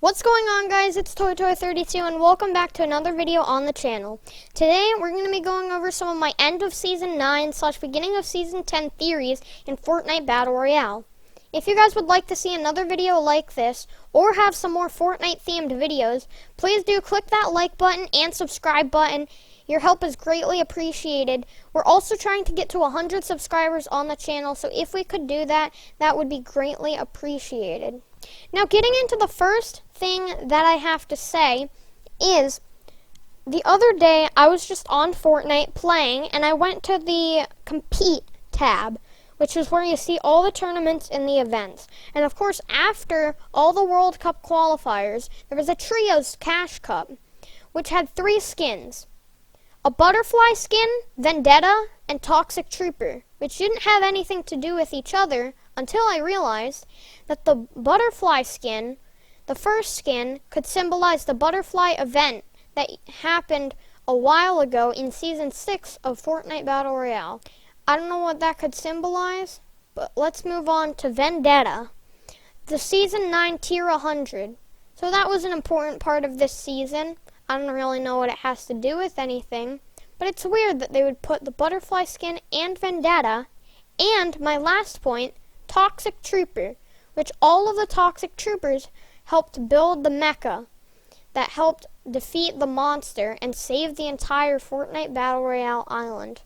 What's going on, guys? It's ToyToy32 and welcome back to another video on the channel. Today we're going to be going over some of my end of season 9 / beginning of season 10 theories in Fortnite Battle Royale. If you guys would like to see another video like this or have some more Fortnite themed videos, please do click that like button and subscribe button. Your help is greatly appreciated. We're also trying to get to 100 subscribers on the channel, so if we could do that, that would be greatly appreciated. Now, getting into the first thing that I have to say is, the other day I was just on Fortnite playing, and I went to the Compete tab, which is where you see all the tournaments and the events. And of course, after all the World Cup qualifiers, there was a Trios Cash Cup, which had 3 skins. A butterfly skin, Vendetta, and Toxic Trooper, which didn't have anything to do with each other until I realized that the butterfly skin, the first skin, could symbolize the butterfly event that happened a while ago in Season 6 of Fortnite Battle Royale. I don't know what that could symbolize, but let's move on to Vendetta, the Season 9 Tier 100. So that was an important part of this season. I don't really know what it has to do with anything, but it's weird that they would put the butterfly skin and Vendetta, and my last point, Toxic Trooper, which all of the Toxic Troopers helped build the mecha that helped defeat the monster and save the entire Fortnite Battle Royale island.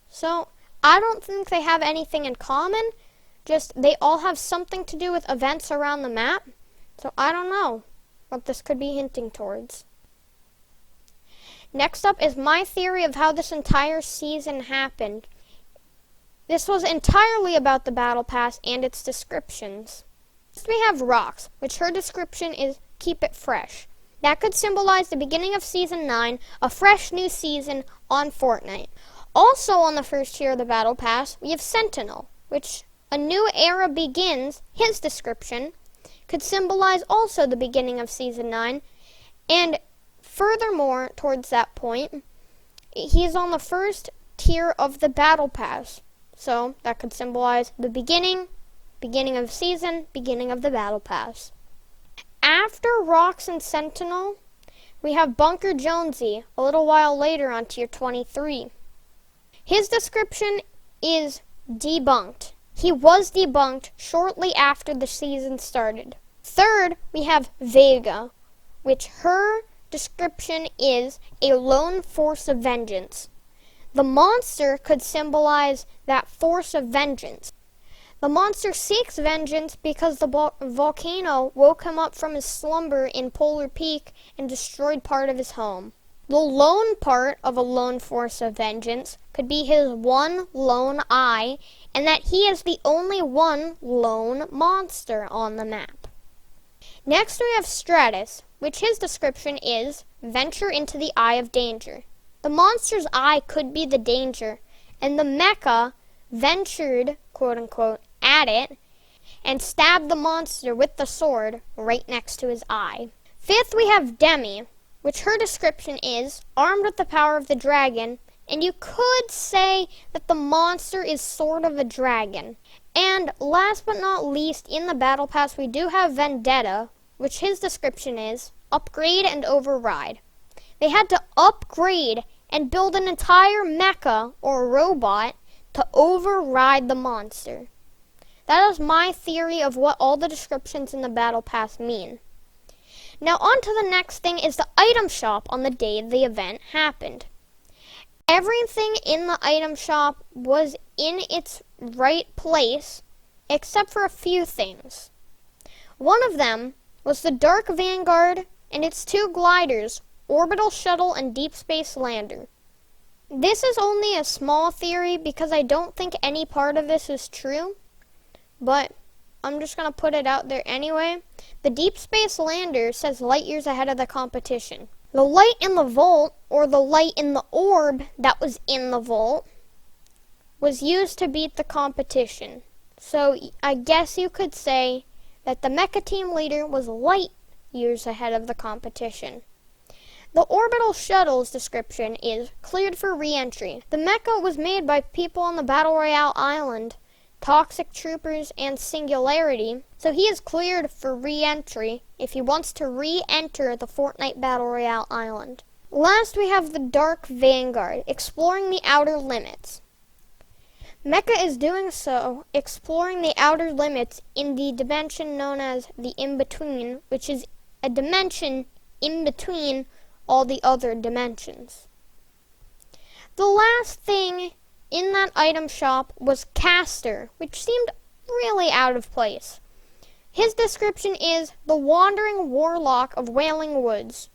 So, I don't think they have anything in common, just they all have something to do with events around the map, so I don't know what this could be hinting towards. Next up is my theory of how this entire season happened. This was entirely about the Battle Pass and its descriptions. First we have Rocks, which her description is keep it fresh. That could symbolize the beginning of Season 9, a fresh new season on Fortnite. Also on the first tier of the Battle Pass, we have Sentinel, which a new era begins. His description could symbolize also the beginning of Season 9, and furthermore, towards that point, he's on the first tier of the Battle Pass. So, that could symbolize the beginning of season, beginning of the Battle Pass. After Rocks and Sentinel, we have Bunker Jonesy a little while later on tier 23. His description is debunked. He was debunked shortly after the season started. Third, we have Vega, which her description is a lone force of vengeance. The monster could symbolize that force of vengeance. The monster seeks vengeance because the volcano woke him up from his slumber in Polar Peak and destroyed part of his home. The lone part of a lone force of vengeance could be his one lone eye, and that he is the only one lone monster on the map. Next we have Stratus, which his description is venture into the eye of danger. The monster's eye could be the danger, and the mecha ventured, quote-unquote, at it, and stabbed the monster with the sword right next to his eye. Fifth, we have Demi, which her description is armed with the power of the dragon, and you could say that the monster is sort of a dragon. And last but not least, in the Battle Pass, we do have Vendetta, which his description is upgrade and override. They had to upgrade and build an entire mecha or robot to override the monster. That is my theory of what all the descriptions in the Battle Pass mean. Now on to the next thing is the item shop on the day the event happened. Everything in the item shop was in its right place, except for a few things. One of them was the Dark Vanguard and its 2 gliders, Orbital Shuttle and Deep Space Lander. This is only a small theory because I don't think any part of this is true, but I'm just going to put it out there anyway. The Deep Space Lander says light years ahead of the competition. The light in the vault, or the light in the orb that was in the vault, was used to beat the competition. So I guess you could say that the mecha team leader was light years ahead of the competition. The orbital shuttle's description is cleared for re-entry. The mecha was made by people on the Battle Royale island, Toxic Troopers and Singularity, so he is cleared for re-entry if he wants to re-enter the Fortnite Battle Royale island. Last, we have the Dark Vanguard, exploring the outer limits. Mecha is doing so, exploring the outer limits in the dimension known as the In-Between, which is a dimension in between all the other dimensions. The last thing in that item shop was Caster, which seemed really out of place. His description is the Wandering Warlock of Wailing Woods.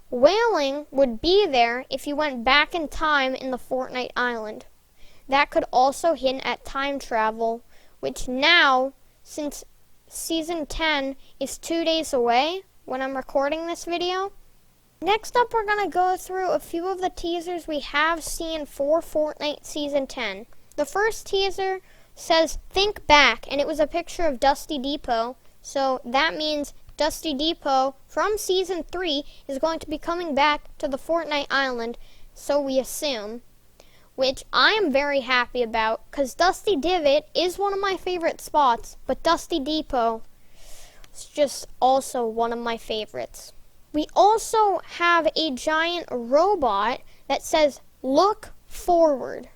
Wailing would be there if you went back in time in the Fortnite island. That could also hint at time travel, which now, since Season 10 is 2 days away when I'm recording this video. Next up, we're going to go through a few of the teasers we have seen for Fortnite Season 10. The first teaser says, "Think back," and it was a picture of Dusty Depot, so that means Dusty Depot from Season 3 is going to be coming back to the Fortnite island, so we assume. Which I am very happy about, because Dusty Divot is one of my favorite spots, but Dusty Depot is just also one of my favorites. We also have a giant robot that says, "Look forward."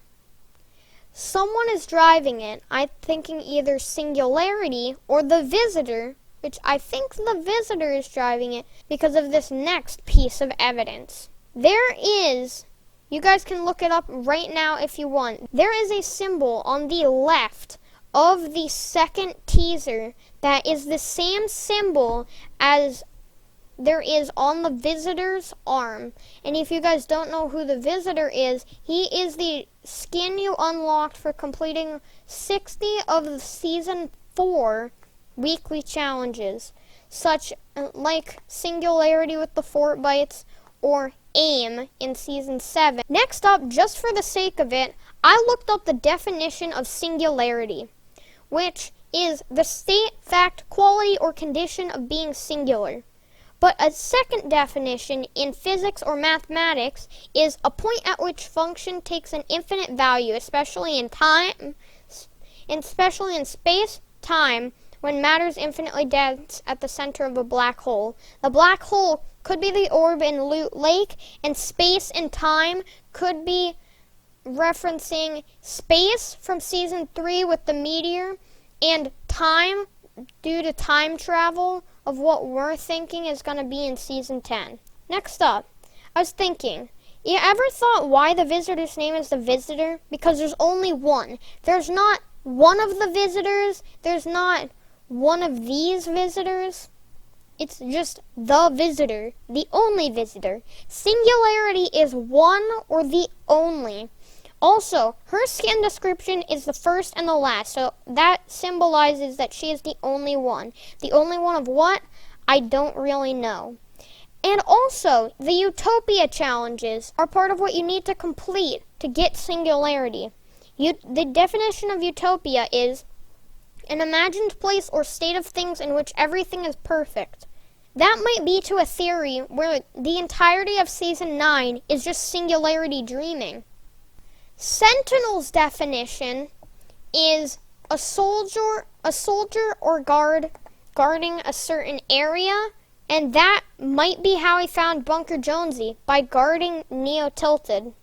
Someone is driving it. I'm thinking either Singularity or the Visitor, which I think the Visitor is driving it because of this next piece of evidence. There is, you guys can look it up right now if you want, there is a symbol on the left of the second teaser that is the same symbol as there is on the Visitor's arm. And if you guys don't know who the Visitor is, he is the skin you unlocked for completing 60 of the Season 4 weekly challenges, such like Singularity with the Fort Bites or Aim in Season 7. Next up, just for the sake of it, I looked up the definition of singularity, which is the state, fact, quality, or condition of being singular. But a second definition in physics or mathematics is a point at which function takes an infinite value, especially in time, especially in space, time, when matter is infinitely dense at the center of a black hole. The black hole could be the orb in Loot Lake, and space and time could be referencing space from Season 3 with the meteor, and time due to time travel of what we're thinking is going to be in Season 10. Next up, I was thinking, you ever thought why the Visitor's name is the Visitor? Because there's only one. There's not one of the visitors. There's not one of these visitors. It's just the Visitor, the only Visitor. Singularity is one or the only. Also, her skin description is the first and the last, so that symbolizes that she is the only one. The only one of what? I don't really know. And also, the Utopia challenges are part of what you need to complete to get Singularity. The definition of Utopia is an imagined place or state of things in which everything is perfect. That might be to a theory where the entirety of Season 9 is just Singularity dreaming. Sentinel's definition is a soldier or guard guarding a certain area, and that might be how he found Bunker Jonesy, by guarding Neo Tilted.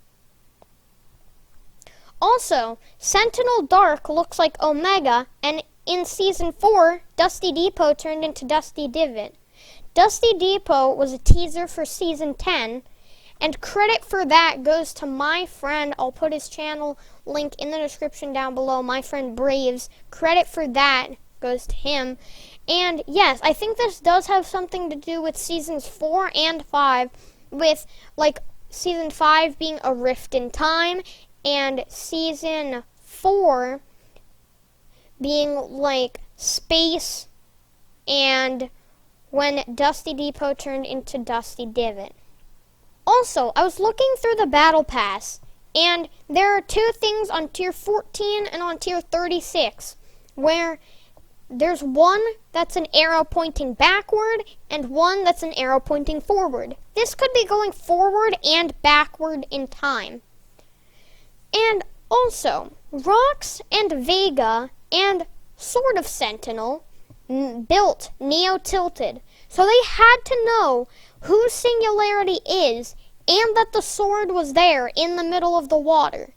Also, Sentinel Dark looks like Omega, and in Season 4, Dusty Depot turned into Dusty Divot. Dusty Depot was a teaser for Season 10, and credit for that goes to my friend. I'll put his channel link in the description down below. My friend Braves. Credit for that goes to him. And yes, I think this does have something to do with Seasons 4 and 5, with like Season 5 being a rift in time, and Season 4 being like space, and when Dusty Depot turned into Dusty Divot. Also, I was looking through the Battle Pass, and there are two things on Tier 14 and on Tier 36, where there's one that's an arrow pointing backward, and one that's an arrow pointing forward. This could be going forward and backward in time. And also, Rox and Vega and sort of Sentinel built Neo Tilted. So they had to know who Singularity is and that the sword was there in the middle of the water.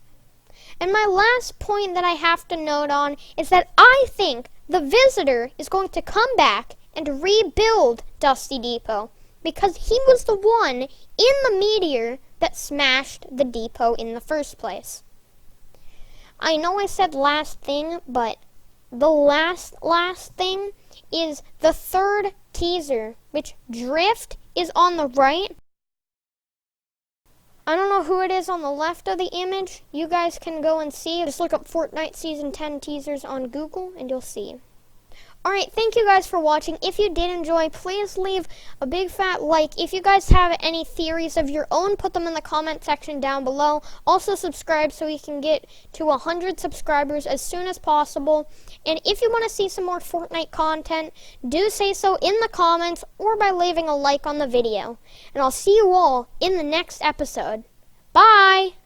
And my last point that I have to note on is that I think the Visitor is going to come back and rebuild Dusty Depot because he was the one in the meteor that smashed the depot in the first place. I know I said last thing, but the last thing is the third teaser, which Drift is on the right. I don't know who it is on the left of the image. You guys can go and see. Just look up Fortnite Season 10 teasers on Google and you'll see. Alright, thank you guys for watching. If you did enjoy, please leave a big fat like. If you guys have any theories of your own, put them in the comment section down below. Also subscribe so we can get to 100 subscribers as soon as possible. And if you want to see some more Fortnite content, do say so in the comments or by leaving a like on the video. And I'll see you all in the next episode. Bye!